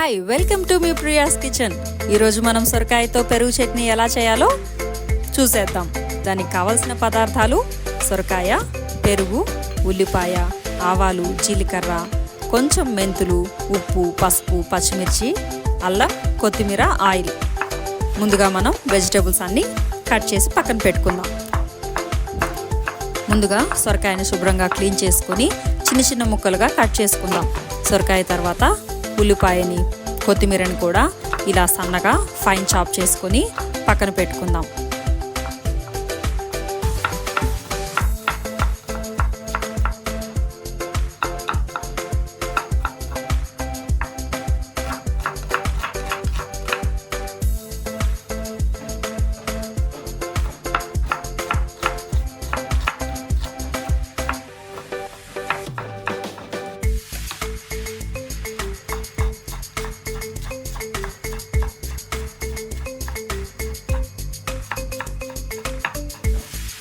Hi, welcome to me Priya's kitchen. ఈరోజు మనం సొరకాయతో పెరుగు చట్నీ ఎలా చేయాలో చూసేద్దాం. దానికి కావలసిన పదార్థాలు: సొరకాయ, పెరుగు, ఉల్లిపాయ, ఆవాలు, జీలకర్ర, కొంచెం మెంతులు, ఉప్పు, పసుపు, పచ్చిమిర్చి, అల్లం, కొత్తిమీర, ఆయిల్. ముందుగా మనం వెజిటేబుల్స్ అన్నీ కట్ చేసి పక్కన పెట్టుకుందాం. ముందుగా సొరకాయని శుభ్రంగా క్లీన్ చేసుకొని చిన్న చిన్న ముక్కలుగా కట్ చేసుకుందాం. సొరకాయ తర్వాత ఉల్లిపాయని, కొత్తిమీరని కూడా ఇలా సన్నగా ఫైన్ చాప్ చేసుకొని పక్కన పెట్టుకుందాం.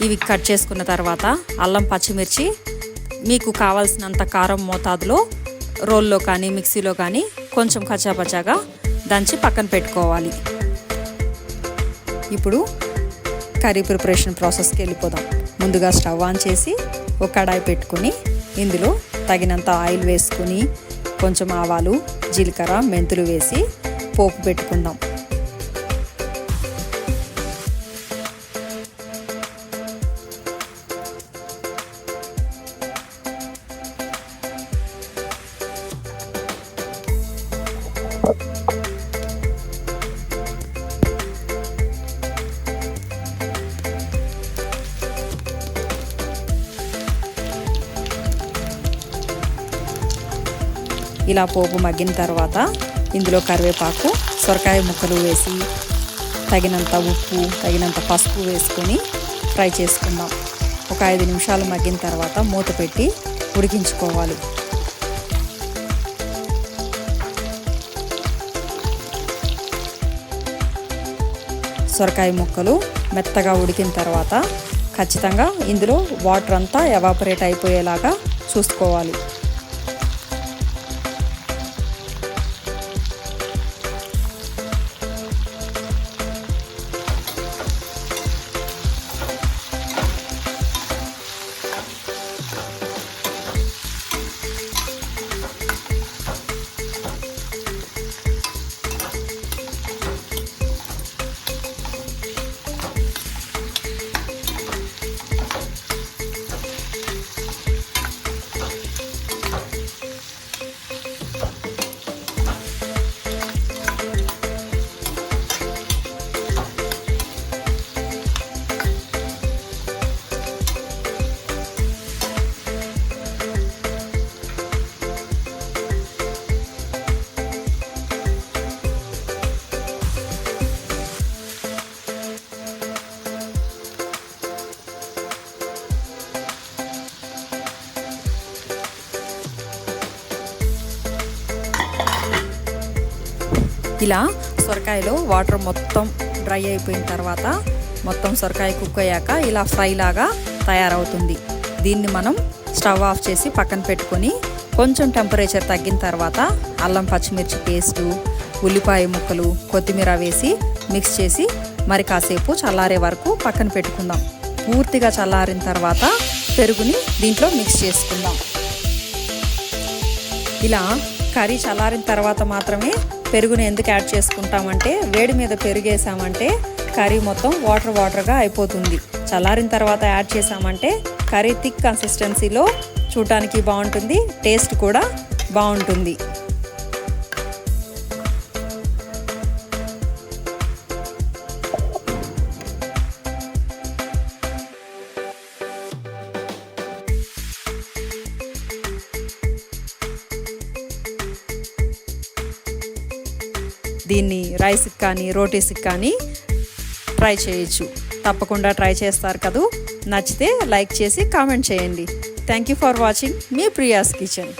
ఇవి కట్ చేసుకున్న తర్వాత అల్లం, పచ్చిమిర్చి మీకు కావాల్సినంత కారం మోతాదులో రోల్లో కానీ మిక్సీలో కానీ కొంచెం కచ్చాపచ్చాగా దంచి పక్కన పెట్టుకోవాలి. ఇప్పుడు కర్రీ ప్రిపరేషన్ ప్రాసెస్కి వెళ్ళిపోదాం. ముందుగా స్టవ్ ఆన్ చేసి ఒక కడాయి పెట్టుకుని ఇందులో తగినంత ఆయిల్ వేసుకుని కొంచెం ఆవాలు, జీలకర్ర, మెంతులు వేసి పోపు పెట్టుకుందాం. ఇలా పోపు మగ్గిన తర్వాత ఇందులో కరివేపాకు, సొరకాయ ముక్కలు వేసి తగినంత ఉప్పు, తగినంత పసుపు వేసుకొని ఫ్రై చేసుకుందాం. ఒక 5 నిమిషాలు మగ్గిన తర్వాత మూత పెట్టి ఉడికించుకోవాలి. సొరకాయ ముక్కలు మెత్తగా ఉడికిన తర్వాత ఖచ్చితంగా ఇందులో వాటర్ అంతా ఎవాపరేట్ అయిపోయేలాగా చూసుకోవాలి. ఇలా సొరకాయలో వాటర్ మొత్తం డ్రై అయిపోయిన తర్వాత మొత్తం సొరకాయ కుక్ అయ్యాక ఇలా ఫ్రై లాగా తయారవుతుంది. దీన్ని మనం స్టవ్ ఆఫ్ చేసి పక్కన పెట్టుకొని కొంచెం టెంపరేచర్ తగ్గిన తర్వాత అల్లం, పచ్చిమిర్చి పేస్టు, ఉల్లిపాయ ముక్కలు, కొత్తిమీర వేసి మిక్స్ చేసి మరి కాసేపు చల్లారే వరకు పక్కన పెట్టుకుందాం. పూర్తిగా చల్లారిన తర్వాత పెరుగుని దీంట్లో మిక్స్ చేసుకుందాం. ఇలా కర్రీ చల్లారిన తర్వాత మాత్రమే పెరుగుని ఎందుకు యాడ్ చేసుకుంటామంటే వేడి మీద పెరుగు వేసామంటే కర్రీ మొత్తం వాటర్గా అయిపోతుంది. చల్లారిన తర్వాత యాడ్ చేసామంటే కర్రీ థిక్ కన్సిస్టెన్సీలో చూడటానికి బాగుంటుంది, టేస్ట్ కూడా బాగుంటుంది. దీన్ని రైస్కి కానీ రోటీస్కి కానీ ట్రై చేయొచ్చు. తప్పకుండా ట్రై చేస్తారు కదూ. నచ్చితే లైక్ చేసి కామెంట్ చేయండి. Thank you for watching me Priya's kitchen.